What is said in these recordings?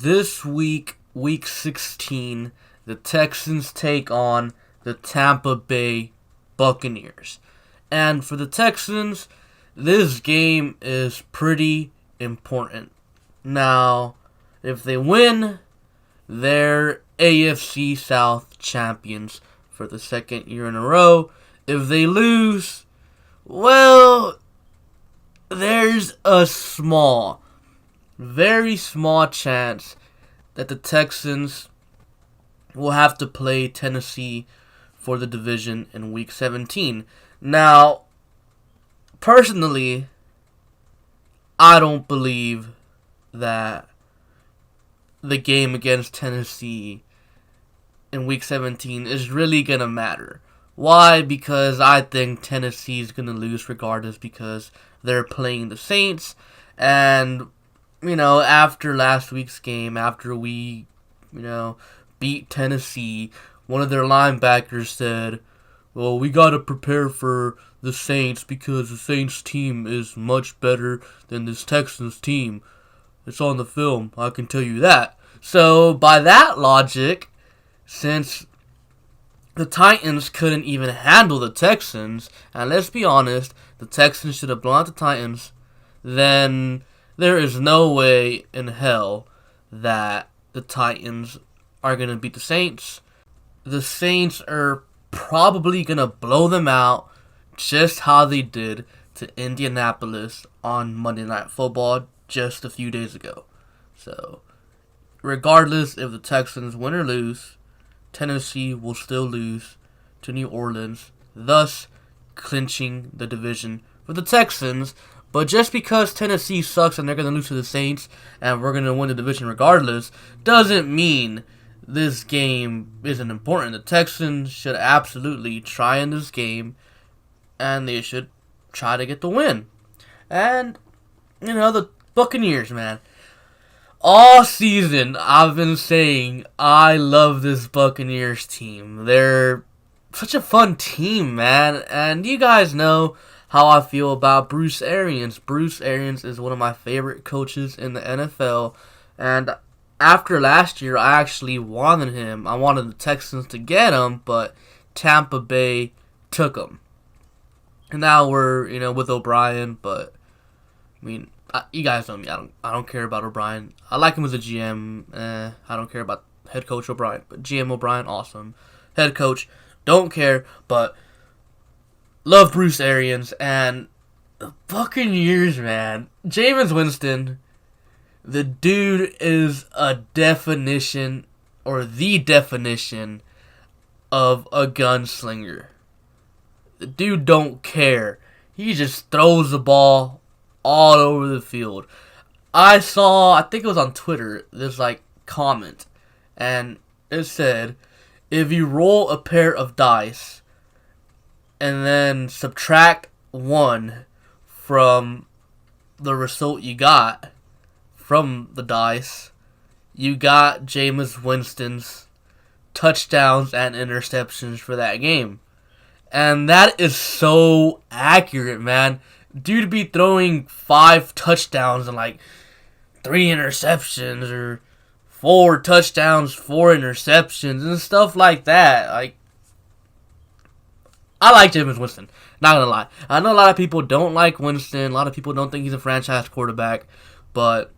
This week, week 16, the Texans take on the Tampa Bay Buccaneers. And for the Texans, this game is pretty important. Now, if they win, they're AFC South champions for the second year in a row. If they lose, well, there's a very small chance that the Texans will have to play Tennessee for the division in week 17. Now, personally, I don't believe that the game against Tennessee in week 17 is really going to matter. Why? Because I think Tennessee is going to lose regardless because they're playing the Saints. And, after last week's game, after we, beat Tennessee, one of their linebackers said, well, we got to prepare for the Saints because the Saints team is much better than this Texans team. It's on the film, I can tell you that. So, by that logic, since the Titans couldn't even handle the Texans, and let's be honest, the Texans should have blown out the Titans, then there is no way in hell that the Titans are going to beat the Saints. The Saints are probably going to blow them out just how they did to Indianapolis on Monday Night Football just a few days ago. So, regardless if the Texans win or lose, Tennessee will still lose to New Orleans, thus clinching the division for the Texans. But just because Tennessee sucks and they're going to lose to the Saints and we're going to win the division regardless, doesn't mean this game isn't important. The Texans should absolutely try in this game and they should try to get the win. And, the Buccaneers, man. All season, I've been saying I love this Buccaneers team. They're such a fun team, man. And you guys know how I feel about Bruce Arians. Bruce Arians is one of my favorite coaches in the NFL. And after last year, I actually wanted him. I wanted the Texans to get him, but Tampa Bay took him. And now we're, with O'Brien, but, you guys know me. I don't care about O'Brien. I like him as a GM. I don't care about head coach O'Brien. But GM O'Brien, awesome. Head coach, don't care. But love Bruce Arians. And the Buccaneers, man. Jameis Winston, the dude is a definition, or the definition, of a gunslinger. The dude don't care. He just throws the ball all over the field. I think it was on Twitter, this comment, and it said, if you roll a pair of dice and then subtract 1 from the result you got from the dice, you got Jameis Winston's touchdowns and interceptions for that game. And that is so accurate, man. Dude be throwing 5 touchdowns and 3 interceptions, or 4 touchdowns, 4 interceptions, and stuff like that. I like Jameis Winston, not gonna lie. I know a lot of people don't like Winston, a lot of people don't think he's a franchise quarterback, but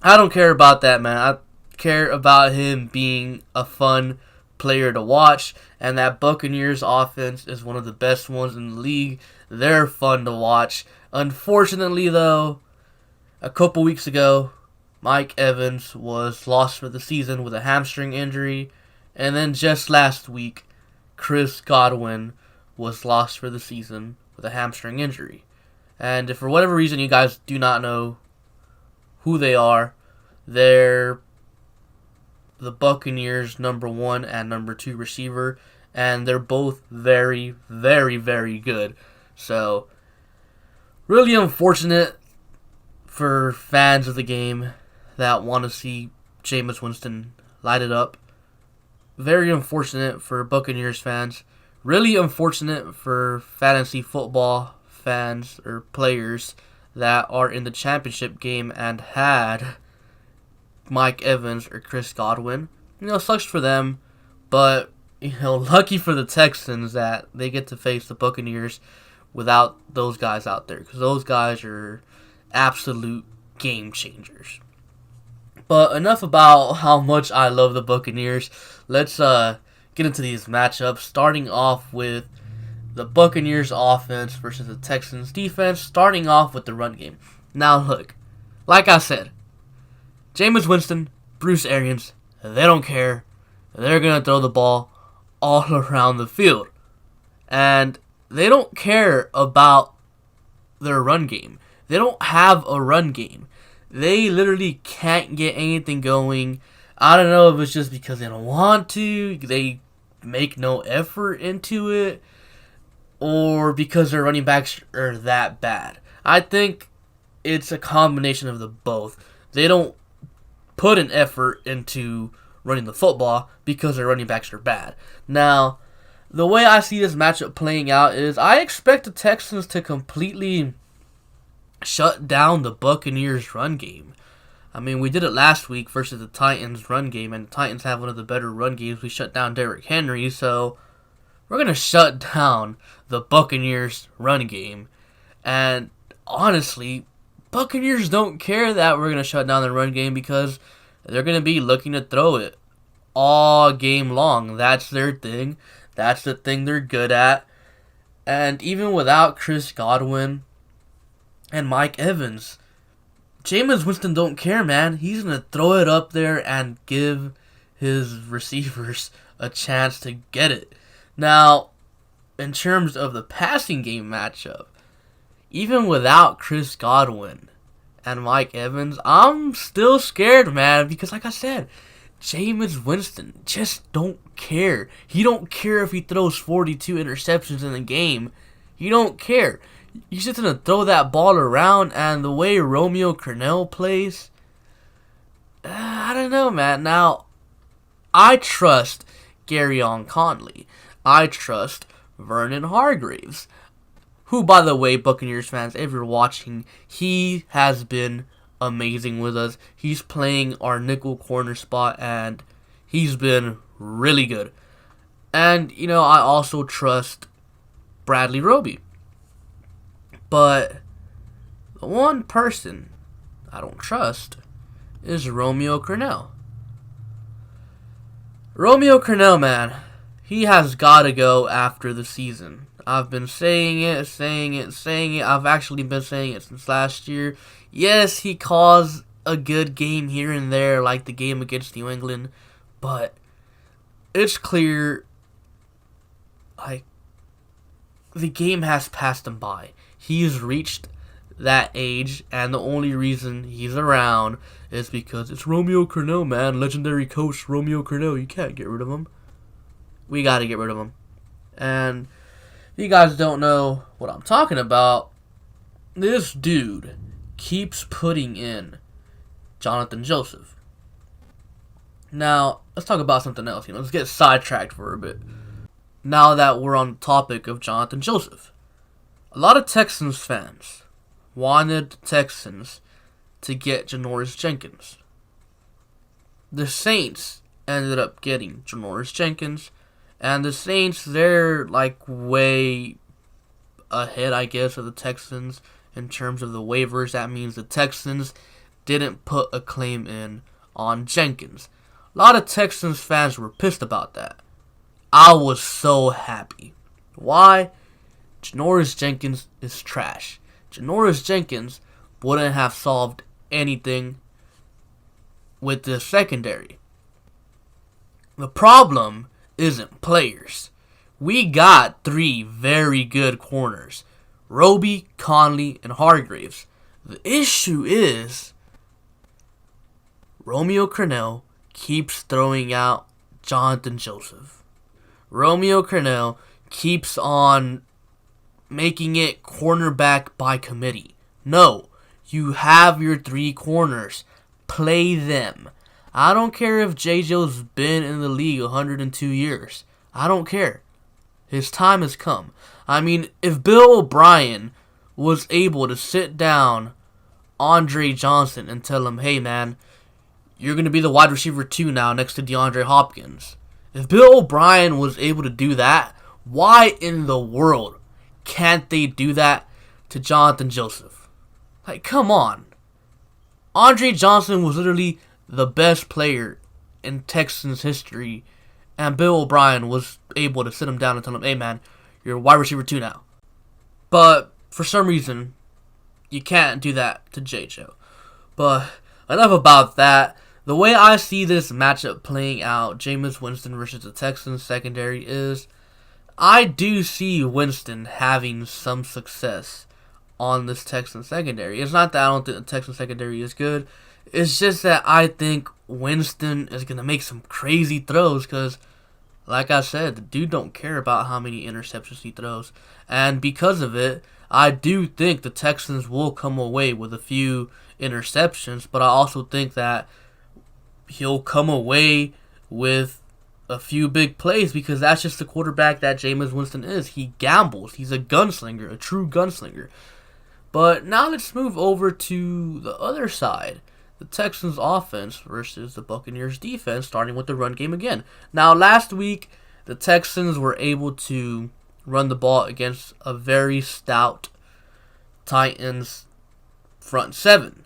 I don't care about that, man. I care about him being a fun player to watch, and that Buccaneers offense is one of the best ones in the league. They're fun to watch. Unfortunately, though, a couple weeks ago, Mike Evans was lost for the season with a hamstring injury, and then just last week, Chris Godwin was lost for the season with a hamstring injury. And if for whatever reason you guys do not know who they are, they're the Buccaneers' number 1 and number 2 receiver, and they're both very, very, very good. So, really unfortunate for fans of the game that want to see Jameis Winston light it up. Very unfortunate for Buccaneers fans. Really unfortunate for fantasy football fans or players that are in the championship game and had Mike Evans or Chris Godwin. Sucks for them, but lucky for the Texans that they get to face the Buccaneers without those guys out there, because those guys are absolute game changers. But enough about how much I love the Buccaneers. Let's get into these matchups, starting off with the Buccaneers offense versus the Texans defense, starting off with the run game. Now look, like I said, Jameis Winston, Bruce Arians, they don't care. They're going to throw the ball all around the field. And they don't care about their run game. They don't have a run game. They literally can't get anything going. I don't know if it's just because they don't want to, they make no effort into it, or because their running backs are that bad. I think it's a combination of the both. They don't put an effort into running the football because their running backs are bad. Now, the way I see this matchup playing out is I expect the Texans to completely shut down the Buccaneers' run game. I mean, we did it last week versus the Titans' run game, and the Titans have one of the better run games. We shut down Derrick Henry, so we're going to shut down the Buccaneers' run game. And honestly, Buccaneers don't care that we're going to shut down the run game because they're going to be looking to throw it all game long. That's their thing. That's the thing they're good at. And even without Chris Godwin and Mike Evans, Jameis Winston don't care, man. He's going to throw it up there and give his receivers a chance to get it. Now, in terms of the passing game matchup, even without Chris Godwin and Mike Evans, I'm still scared, man, because like I said, Jameis Winston just don't care. He don't care if he throws 42 interceptions in the game. He don't care. He's just going to throw that ball around, and the way Romeo Crennel plays, I don't know, man. Now, I trust Gareon Conley. I trust Vernon Hargreaves, who, by the way, Buccaneers fans, if you're watching, he has been amazing with us. He's playing our nickel corner spot, and he's been really good. And, I also trust Bradley Roby. But the one person I don't trust is Romeo Crennel. Romeo Crennel, man, he has got to go after the season. I've been saying it. I've actually been saying it since last year. Yes, he caused a good game here and there, like the game against New England, but it's clear, the game has passed him by. He's reached that age, and the only reason he's around is because it's Romeo Crennel, man. Legendary coach Romeo Crennel. You can't get rid of him. We got to get rid of him. And if you guys don't know what I'm talking about, this dude keeps putting in Jonathan Joseph. Now, let's talk about something else. Let's get sidetracked for a bit. Now that we're on the topic of Jonathan Joseph, a lot of Texans fans wanted the Texans to get Janoris Jenkins. The Saints ended up getting Janoris Jenkins, and the Saints, they're way ahead, I guess, of the Texans in terms of the waivers. That means the Texans didn't put a claim in on Jenkins. A lot of Texans fans were pissed about that. I was so happy. Why? Janoris Jenkins is trash. Janoris Jenkins wouldn't have solved anything with the secondary. The problem isn't players. We got 3 very good corners: Roby, Conley, and Hargreaves. The issue is Romeo Crennel keeps throwing out Jonathan Joseph. Romeo Crennel keeps on making it cornerback by committee. No, you have your 3 corners. Play them. I don't care if J.J.'s been in the league 102 years. I don't care. His time has come. I mean, if Bill O'Brien was able to sit down Andre Johnson and tell him, hey man, you're going to be the wide receiver 2 now next to DeAndre Hopkins. If Bill O'Brien was able to do that, why in the world can't they do that to Jonathan Joseph? Like, come on. Andre Johnson was literally the best player in Texans history, and Bill O'Brien was able to sit him down and tell him, hey man, you're wide receiver 2 now. But for some reason, you can't do that to J-Joe. But enough about that. The way I see this matchup playing out, Jameis Winston versus the Texans secondary, is I do see Winston having some success on this Texans secondary. It's not that I don't think the Texans secondary is good. It's just that I think Winston is going to make some crazy throws because, like I said, the dude don't care about how many interceptions he throws. And because of it, I do think the Texans will come away with a few interceptions, but I also think that he'll come away with a few big plays because that's just the quarterback that Jameis Winston is. He gambles. He's a gunslinger, a true gunslinger. But now let's move over to the other side. The Texans offense versus the Buccaneers defense, starting with the run game again. Now, last week, the Texans were able to run the ball against a very stout Titans front seven.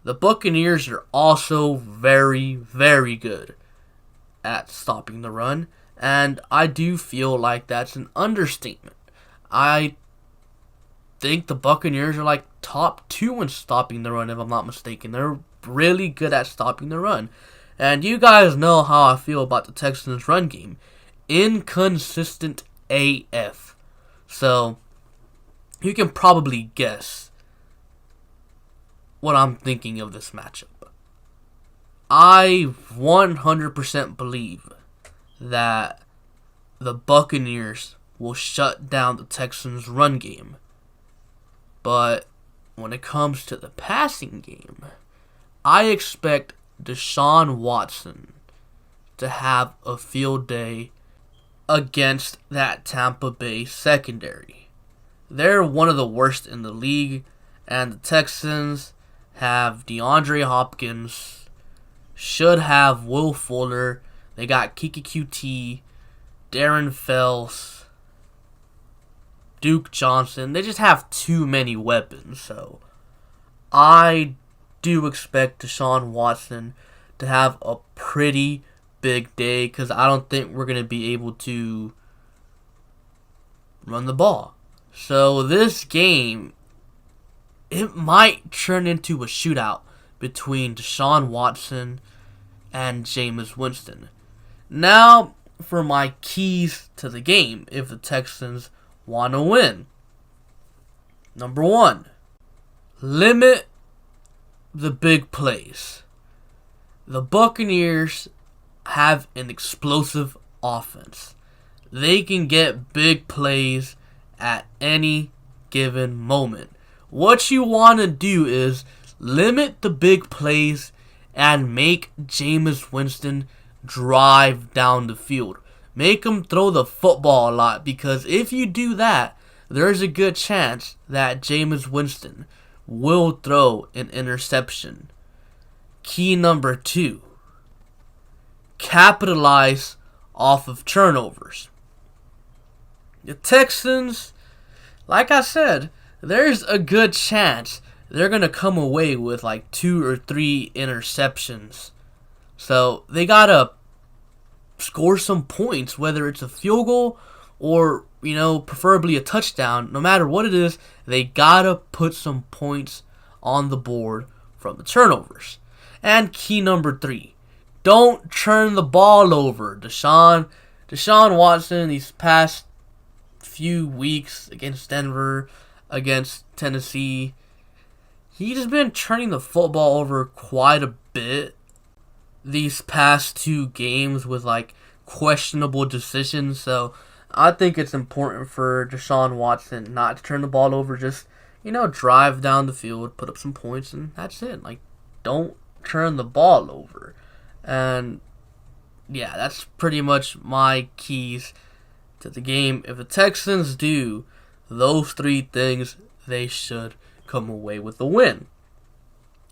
The Buccaneers are also very, very good at stopping the run, and I do feel like that's an understatement. I think the Buccaneers are like top 2 in stopping the run, if I'm not mistaken. They're really good at stopping the run. And you guys know how I feel about the Texans' run game. Inconsistent AF. So, you can probably guess what I'm thinking of this matchup. I 100% believe that the Buccaneers will shut down the Texans' run game. But when it comes to the passing game, I expect Deshaun Watson to have a field day against that Tampa Bay secondary. They're one of the worst in the league, and the Texans have DeAndre Hopkins, should have Will Fuller, they got Kiki QT, Darren Fells, Duke Johnson. They just have too many weapons, so I do expect Deshaun Watson to have a pretty big day because I don't think we're going to be able to run the ball. So this game, it might turn into a shootout between Deshaun Watson and Jameis Winston. Now, for my keys to the game, if the Texans want to win. Number 1, limit the big plays. The Buccaneers have an explosive offense. They can get big plays at any given moment. What you want to do is limit the big plays and make Jameis Winston drive down the field. Make him throw the football a lot, because if you do that, there's a good chance that Jameis Winston will throw an interception. Key number 2, capitalize off of turnovers. The Texans, like I said, there's a good chance they're going to come away with like 2 or 3 interceptions. So they got to score some points, whether it's a field goal or, preferably a touchdown. No matter what it is, they got to put some points on the board from the turnovers. And key number 3, don't turn the ball over. Deshaun Watson, these past few weeks against Denver, against Tennessee, he's been turning the football over quite a bit these past 2 games with like questionable decisions. So I think it's important for Deshaun Watson not to turn the ball over. Just, drive down the field, put up some points, and that's it. Like, don't turn the ball over. And yeah, that's pretty much my keys to the game. If the Texans do those 3 things, they should come away with a win.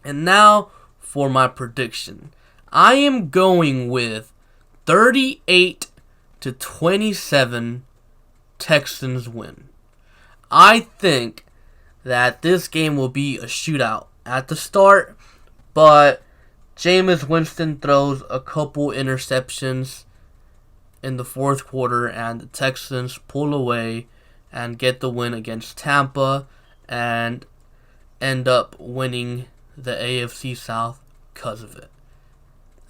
And now for my prediction. I am going with 38-27 Texans win. I think that this game will be a shootout at the start, but Jameis Winston throws a couple interceptions in the fourth quarter, and the Texans pull away and get the win against Tampa and end up winning the AFC South because of it.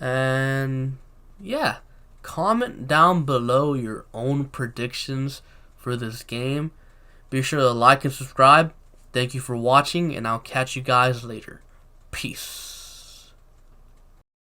And yeah, comment down below your own predictions for this game. Be sure to like and subscribe. Thank you for watching, and I'll catch you guys later. Peace.